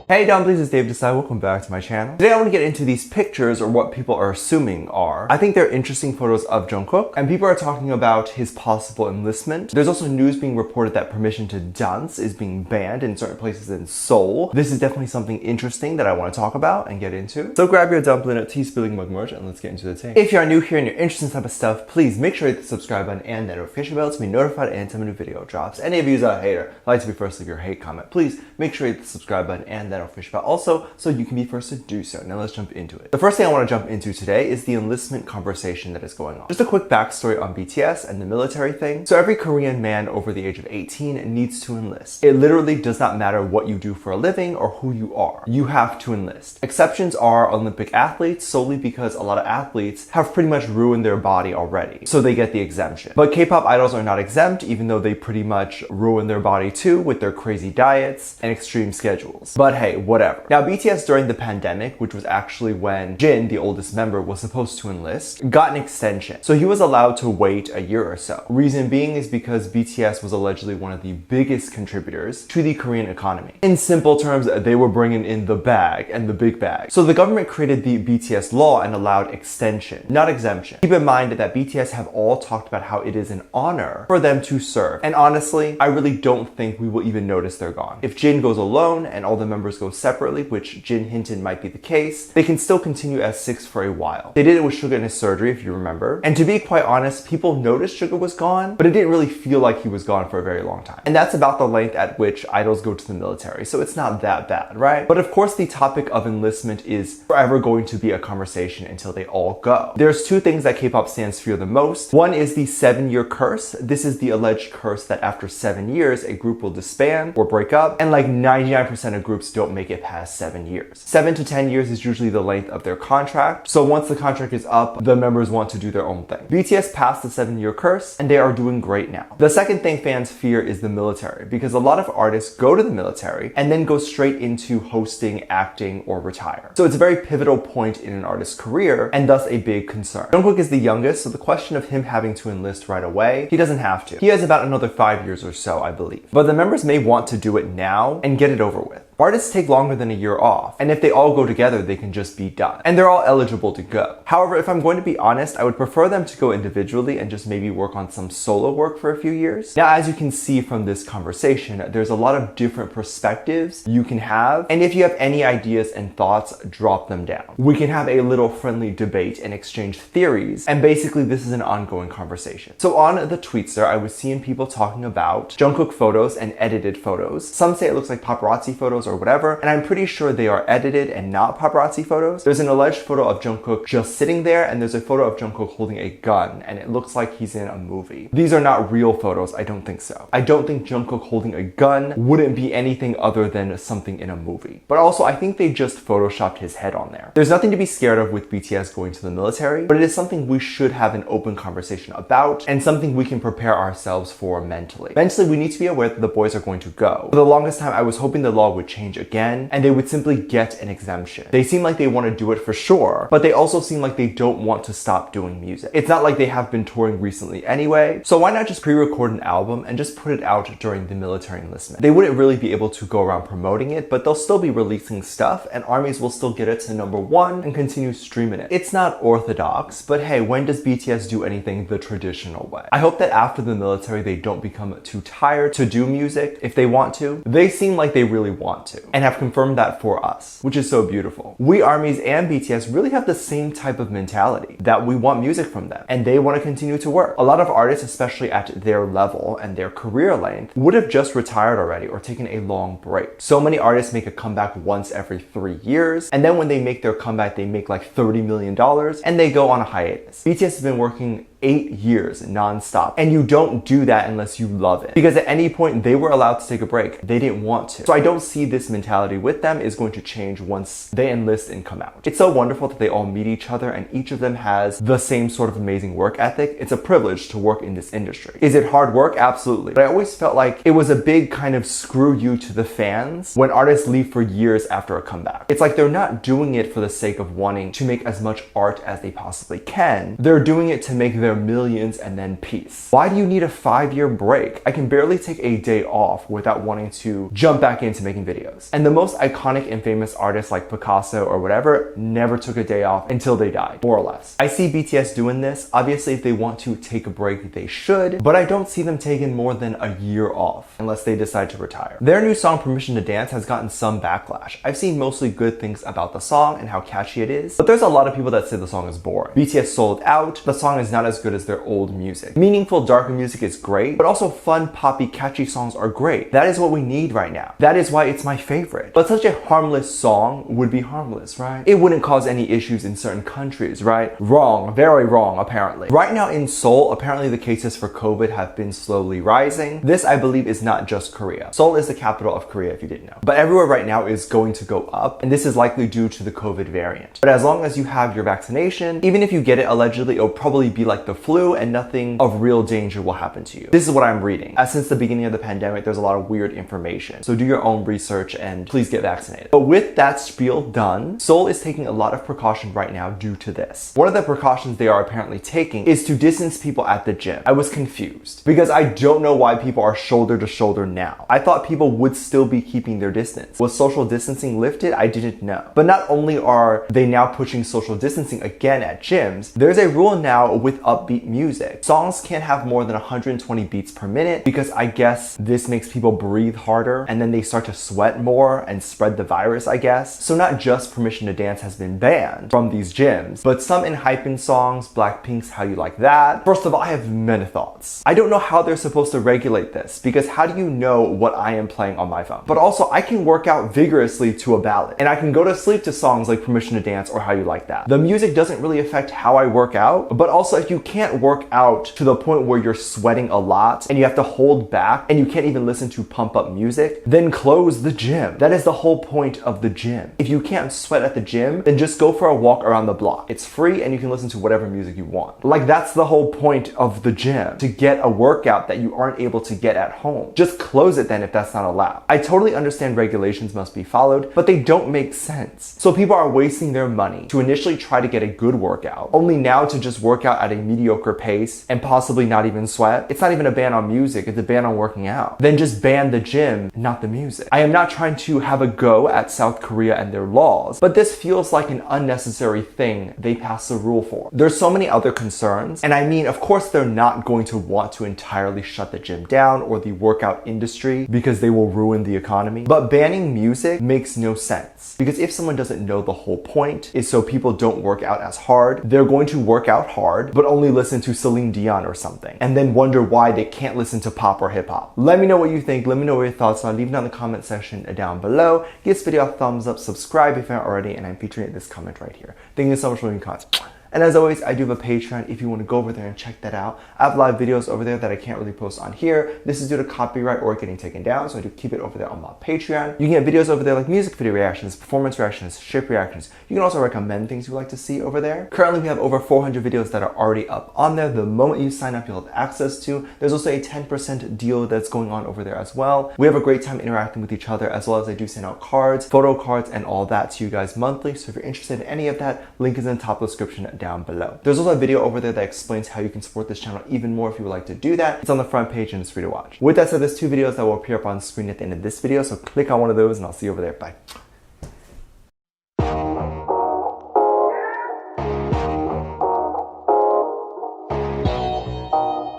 Hey dumplings, it's Dave Desai. Welcome back to my channel. Today I want to get into these pictures, or what people are assuming are. I think they're interesting photos of Jungkook, and people are talking about his possible enlistment. There's also news being reported that permission to dance is being banned in certain places in Seoul. This is definitely something interesting that I want to talk about and get into. So grab your dumpling at tea spilling mug merch and let's get into the tea. If you are new here and you're interested in this type of stuff, please make sure to hit the subscribe button and that notification bell to be notified anytime a new video drops. Any of you are a hater, like to be first, leave your hate comment. Please make sure to hit the subscribe button and that notification bell also so you can be first to do so. Now let's jump into it. The first thing I want to jump into today is the enlistment conversation that is going on. Just a quick backstory on BTS and the military thing. So every Korean man over the age of 18 needs to enlist. It literally does not matter what you do for a living or who you are. You have to enlist. Exceptions are Olympic athletes, solely because a lot of athletes have pretty much ruined their body already, so they get the exemption. But K-pop idols are not exempt, even though they pretty much ruin their body too with their crazy diets and extreme schedules. But hey, whatever. Now BTS during the pandemic, which was actually when Jin, the oldest member, was supposed to enlist, got an extension. So he was allowed to wait a year or so. Reason being is because BTS was allegedly one of the biggest contributors to the Korean economy. In simple terms, they were bringing in the bag and the big bag. So the government created the BTS law and allowed extension, not exemption. Keep in mind that BTS have all talked about how it is an honor for them to serve. And honestly, I really don't think we will even notice they're gone. If Jin goes alone and all the members go separately, which Jin hinted might be the case, they can still continue as six for a while. They did it with Suga in his surgery, if you remember. And to be quite honest, people noticed Suga was gone, but it didn't really feel like he was gone for a very long time. And that's about the length at which idols go to the military, so it's not that bad, right? But of course, the topic of enlistment is forever going to be a conversation until they all go. There's two things that K-pop fans fear the most. One is the 7-year curse. This is the alleged curse that after 7 years, a group will disband or break up, and like 99% of groups don't make it past 7 years. 7 to 10 years is usually the length of their contract, so once the contract is up, the members want to do their own thing. BTS passed the 7-year curse, and they are doing great now. The second thing fans fear is the military, because a lot of artists go to the military and then go straight into hosting, acting, or retire. So it's a very pivotal point in an artist's career, and thus a big concern. Jungkook is the youngest, so the question of him having to enlist right away, he doesn't have to. He has about another 5 years or so, I believe. But the members may want to do it now and get it over with. Artists take longer than a year off, and if they all go together, they can just be done. And they're all eligible to go. However, if I'm going to be honest, I would prefer them to go individually and just maybe work on some solo work for a few years. Now, as you can see from this conversation, there's a lot of different perspectives you can have, and if you have any ideas and thoughts, drop them down. We can have a little friendly debate and exchange theories, and basically this is an ongoing conversation. So on the Tweetster, I was seeing people talking about Jungkook photos and edited photos. Some say it looks like paparazzi photos or whatever, and I'm pretty sure they are edited and not paparazzi photos. There's an alleged photo of Jungkook just sitting there, and there's a photo of Jungkook holding a gun, and it looks like he's in a movie. These are not real photos, I don't think so. I don't think Jungkook holding a gun wouldn't be anything other than something in a movie. But also, I think they just photoshopped his head on there. There's nothing to be scared of with BTS going to the military, but it is something we should have an open conversation about, and something we can prepare ourselves for mentally. Mentally, we need to be aware that the boys are going to go. For the longest time, I was hoping the law would change again, and they would simply get an exemption. They seem like they want to do it for sure, but they also seem like they don't want to stop doing music. It's not like they have been touring recently anyway, so why not just pre-record an album and just put it out during the military enlistment? They wouldn't really be able to go around promoting it, but they'll still be releasing stuff, and armies will still get it to #1 and continue streaming it. It's not orthodox, but hey, when does BTS do anything the traditional way? I hope that after the military, they don't become too tired to do music if they want to. They seem like they really want to, and have confirmed that for us, which is so beautiful. We armies and BTS really have the same type of mentality, that we want music from them, and they want to continue to work. A lot of artists, especially at their level and their career length, would have just retired already or taken a long break. So many artists make a comeback once every 3 years, and then when they make their comeback, they make like $30 million, and they go on a hiatus. BTS has been working 8 years non-stop, and you don't do that unless you love it, because at any point they were allowed to take a break. They didn't want to. So I don't see this mentality with them is going to change once they enlist and come out. It's so wonderful that they all meet each other and each of them has the same sort of amazing work ethic. It's a privilege to work in this industry. Is it hard work? Absolutely. But I always felt like it was a big kind of screw you to the fans when artists leave for years after a comeback. It's like they're not doing it for the sake of wanting to make as much art as they possibly can. They're doing it to make their millions and then peace. Why do you need a 5-year break? I can barely take a day off without wanting to jump back into making videos. And the most iconic and famous artists like Picasso or whatever never took a day off until they died, more or less. I see BTS doing this. Obviously, if they want to take a break, they should, but I don't see them taking more than a year off unless they decide to retire. Their new song, Permission to Dance, has gotten some backlash. I've seen mostly good things about the song and how catchy it is, but there's a lot of people that say the song is boring. BTS sold out. The song is not as good as their old music. Meaningful, darker music is great, but also fun, poppy, catchy songs are great. That is what we need right now. That is why it's my favorite. But such a harmless song would be harmless, right? It wouldn't cause any issues in certain countries, right? Wrong, very wrong, apparently. Right now in Seoul, apparently the cases for COVID have been slowly rising. This, I believe, is not just Korea. Seoul is the capital of Korea, if you didn't know. But everywhere right now is going to go up, and this is likely due to the COVID variant. But as long as you have your vaccination, even if you get it allegedly, it'll probably be like the flu and nothing of real danger will happen to you. This is what I'm reading. Since the beginning of the pandemic, there's a lot of weird information. So do your own research and please get vaccinated. But with that spiel done, Seoul is taking a lot of precaution right now due to this. One of the precautions they are apparently taking is to distance people at the gym. I was confused because I don't know why people are shoulder to shoulder now. I thought people would still be keeping their distance. Was social distancing lifted? I didn't know. But not only are they now pushing social distancing again at gyms, there's a rule now with upbeat music. Songs can't have more than 120 beats per minute because I guess this makes people breathe harder and then they start to sweat more and spread the virus, I guess. So not just Permission to Dance has been banned from these gyms, but some ENHYPEN songs, Blackpink's How You Like That. First of all, I have many thoughts. I don't know how they're supposed to regulate this because how do you know what I am playing on my phone? But also I can work out vigorously to a ballad and I can go to sleep to songs like Permission to Dance or How You Like That. The music doesn't really affect how I work out, but also if you can't work out to the point where you're sweating a lot and you have to hold back and you can't even listen to pump up music, then close the gym. That is the whole point of the gym. If you can't sweat at the gym, then just go for a walk around the block. It's free and you can listen to whatever music you want. Like that's the whole point of the gym, to get a workout that you aren't able to get at home. Just close it then if that's not allowed. I totally understand regulations must be followed, but they don't make sense. So people are wasting their money to initially try to get a good workout, only now to just work out at a mediocre pace and possibly not even sweat. It's not even a ban on music, it's a ban on working out. Then just ban the gym, not the music. I am not trying to have a go at South Korea and their laws, but this feels like an unnecessary thing they passed a rule for. There's so many other concerns, and I mean, of course they're not going to want to entirely shut the gym down or the workout industry because they will ruin the economy, but banning music makes no sense. Because if someone doesn't know the whole point is so people don't work out as hard, they're going to work out hard, but only listen to Celine Dion or something, and then wonder why they can't listen to pop or hip hop. Let me know what you think. Let me know what your thoughts are. Leave it down in the comment section down below. Give this video a thumbs up, subscribe if you haven't already, and I'm featuring this comment right here. Thank you so much for leaving comments. And as always, I do have a Patreon if you want to go over there and check that out. I have live videos over there that I can't really post on here. This is due to copyright or getting taken down, so I do keep it over there on my Patreon. You can get videos over there like music video reactions, performance reactions, ship reactions. You can also recommend things you like to see over there. Currently, we have over 400 videos that are already up on there. The moment you sign up, you'll have access to. There's also a 10% deal that's going on over there as well. We have a great time interacting with each other, as well as I do send out cards, photo cards, and all that to you guys monthly. So if you're interested in any of that, link is in the top description down below. There's also a video over there that explains how you can support this channel even more if you would like to do that. It's on the front page and it's free to watch. With that said, there's 2 videos that will appear up on screen at the end of this video, so click on one of those and I'll see you over there. Bye.